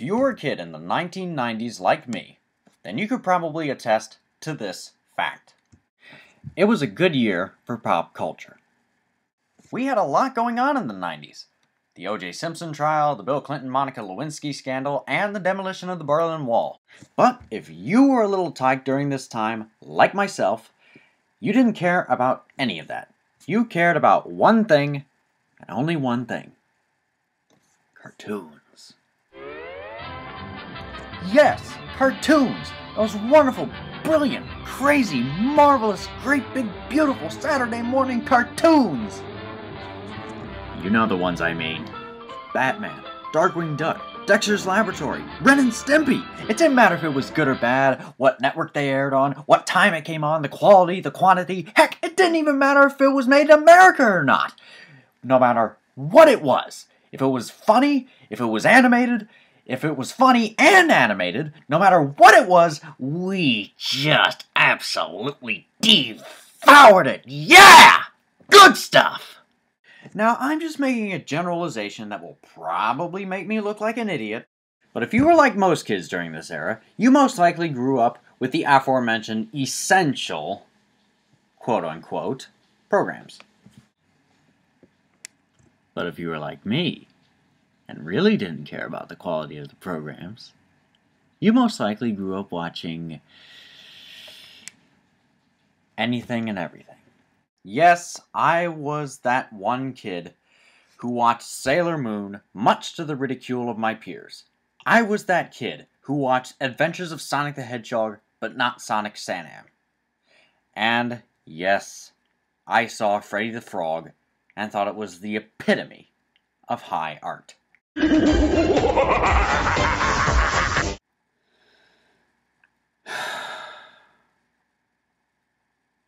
If you were a kid in the 1990s like me, then you could probably attest to this fact. It was a good year for pop culture. We had a lot going on in the 90s. The O.J. Simpson trial, the Bill Clinton-Monica Lewinsky scandal, and the demolition of the Berlin Wall. But if you were a little tyke during this time, like myself, you didn't care about any of that. You cared about one thing, and only one thing. Cartoons. Yes, cartoons! Those wonderful, brilliant, crazy, marvelous, great big, beautiful Saturday morning cartoons! You know the ones I mean. Batman, Darkwing Duck, Dexter's Laboratory, Ren and Stimpy! It didn't matter if it was good or bad, what network they aired on, what time it came on, the quality, the quantity. Heck, it didn't even matter if it was made in America or not. No matter what it was. If it was funny, if it was animated, if it was funny and animated, no matter what it was, we just absolutely devoured it. Yeah! Good stuff! Now, I'm just making a generalization that will probably make me look like an idiot, but if you were like most kids during this era, you most likely grew up with the aforementioned essential, quote-unquote, programs. But if you were like me, and really didn't care about the quality of the programs, you most likely grew up watching anything and everything. Yes, I was that one kid who watched Sailor Moon, much to the ridicule of my peers. I was that kid who watched Adventures of Sonic the Hedgehog, but not Sonic Sam. And yes, I saw Freddy the Frog and thought it was the epitome of high art.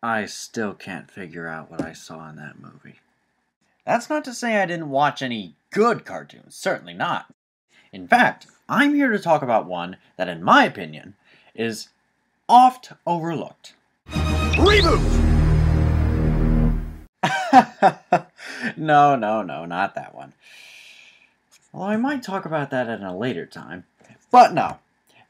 I still can't figure out what I saw in that movie. That's not to say I didn't watch any good cartoons, certainly not. In fact, I'm here to talk about one that, in my opinion, is oft overlooked. Reboot! No, not that one. Well, I might talk about that at a later time, but no.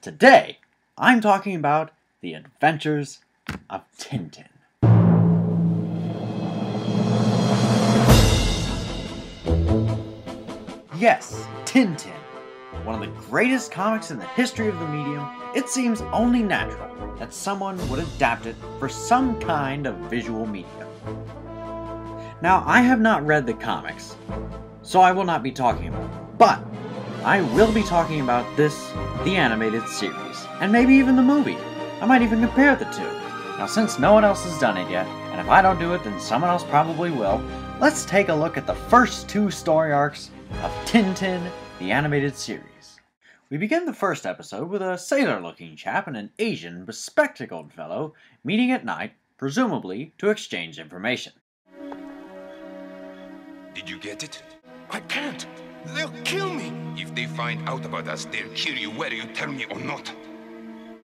Today, I'm talking about The Adventures of Tintin. Yes, Tintin. One of the greatest comics in the history of the medium, it seems only natural that someone would adapt it for some kind of visual medium. Now, I have not read the comics, so I will not be talking about them, but I will be talking about the animated series, and maybe even the movie. I might even compare the two. Now, since no one else has done it yet, and if I don't do it, then someone else probably will, let's take a look at the first two story arcs of Tintin, the animated series. We begin the first episode with a sailor-looking chap and an Asian, bespectacled fellow meeting at night, presumably to exchange information. Did you get it? I can't. They'll kill me. If they find out about us, they'll kill you whether you tell me or not.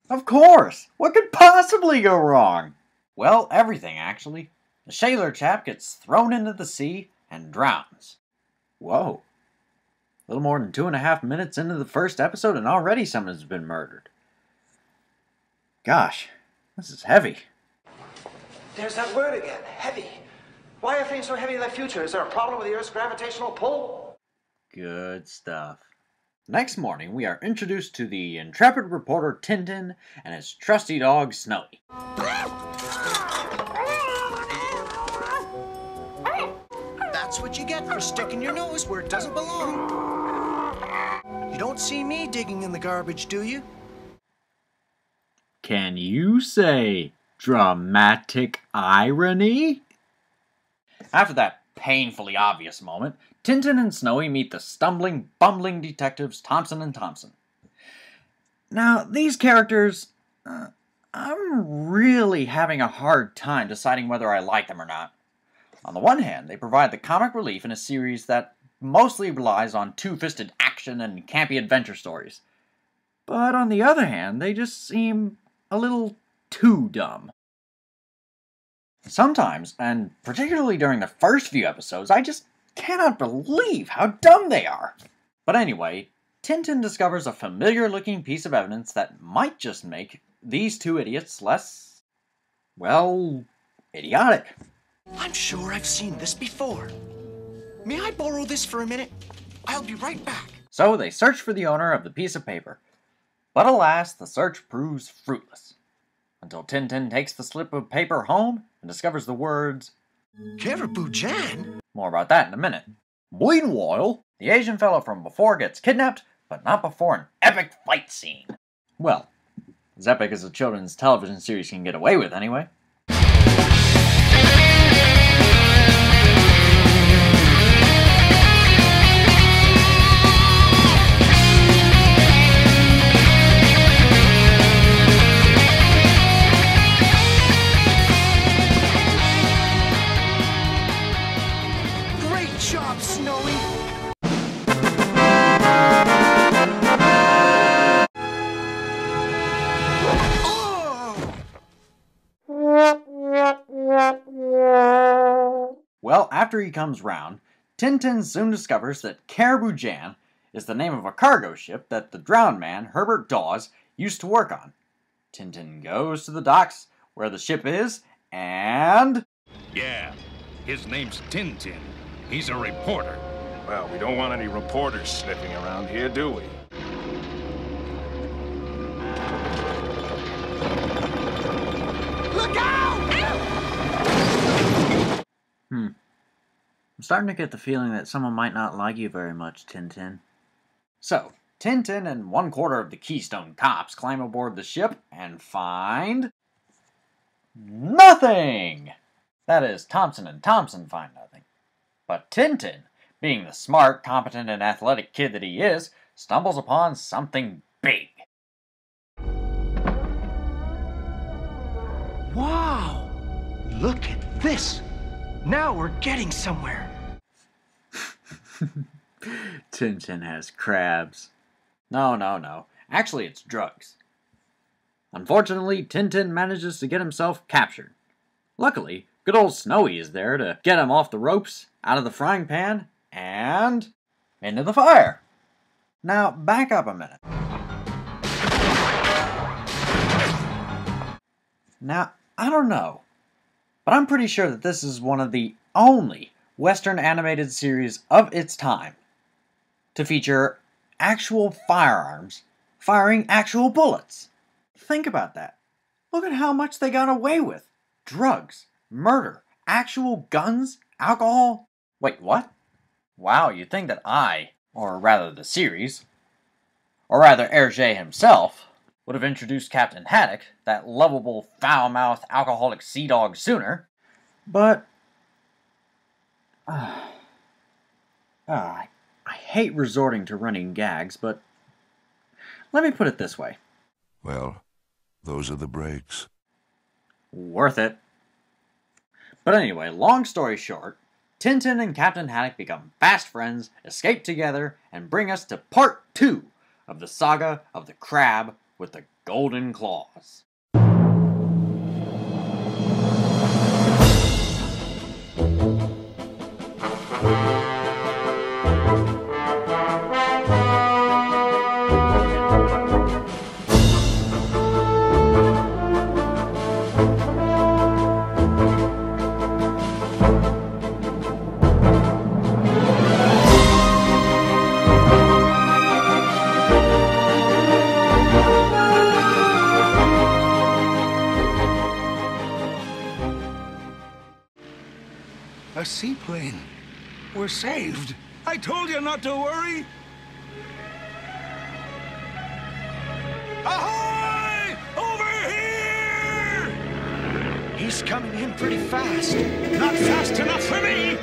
Of course! What could possibly go wrong? Well, everything, actually. The sailor chap gets thrown into the sea and drowns. Whoa. A little more than 2.5 minutes into the first episode and already someone's been murdered. Gosh, this is heavy. There's that word again, heavy. Why are things so heavy in the future? Is there a problem with the Earth's gravitational pull? Good stuff. Next morning, we are introduced to the intrepid reporter Tintin and his trusty dog Snowy. That's what you get for sticking your nose where it doesn't belong. You don't see me digging in the garbage, do you? Can you say dramatic irony? After that painfully obvious moment, Tintin and Snowy meet the stumbling, bumbling detectives Thompson and Thompson. Now, these characters, I'm really having a hard time deciding whether I like them or not. On the one hand, they provide the comic relief in a series that mostly relies on two-fisted action and campy adventure stories. But on the other hand, they just seem a little too dumb. Sometimes, and particularly during the first few episodes, I just cannot believe how dumb they are. But anyway, Tintin discovers a familiar-looking piece of evidence that might just make these two idiots less, well, idiotic. I'm sure I've seen this before. May I borrow this for a minute? I'll be right back. So they search for the owner of the piece of paper. But alas, the search proves fruitless. Until Tintin takes the slip of paper home and discovers the words, Caribou Jan? more about that in a minute. Meanwhile, the Asian fellow from before gets kidnapped, but not before an epic fight scene. Well, as epic as a children's television series can get away with, anyway. Great job, Snowy! Well, after he comes round, Tintin soon discovers that Caribou Jan is the name of a cargo ship that the drowned man, Herbert Dawes, used to work on. Tintin goes to the docks where the ship is, and... Yeah, his name's Tintin. He's a reporter. Well, we don't want any reporters sniffing around here, do we? Look out! I'm starting to get the feeling that someone might not like you very much, Tintin. So, Tintin and 1/4 of the Keystone Cops climb aboard the ship and find... nothing! That is, Thompson and Thompson find nothing. But Tintin, being the smart, competent, and athletic kid that he is, stumbles upon something big. Wow! Look at this! Now we're getting somewhere. Tintin has crabs. No. Actually, it's drugs. Unfortunately, Tintin manages to get himself captured. Luckily, good old Snowy is there to get him off the ropes, out of the frying pan, and into the fire. Now, back up a minute. Now, I don't know, but I'm pretty sure that this is one of the only Western animated series of its time to feature actual firearms firing actual bullets. Think about that. Look at how much they got away with. Drugs, murder, actual guns, alcohol. Wait, what? Wow, you'd think that I, or rather the series, or rather Hergé himself, would have introduced Captain Haddock, that lovable, foul-mouthed, alcoholic sea dog, sooner. But... I hate resorting to running gags, but let me put it this way. Well, those are the breaks. Worth it. But anyway, long story short, Tintin and Captain Haddock become fast friends, escape together, and bring us to part 2 of the saga of the crab with the golden claws. A seaplane. We're saved. I told you not to worry. Ahoy! Over here! He's coming in pretty fast. Not fast enough for me!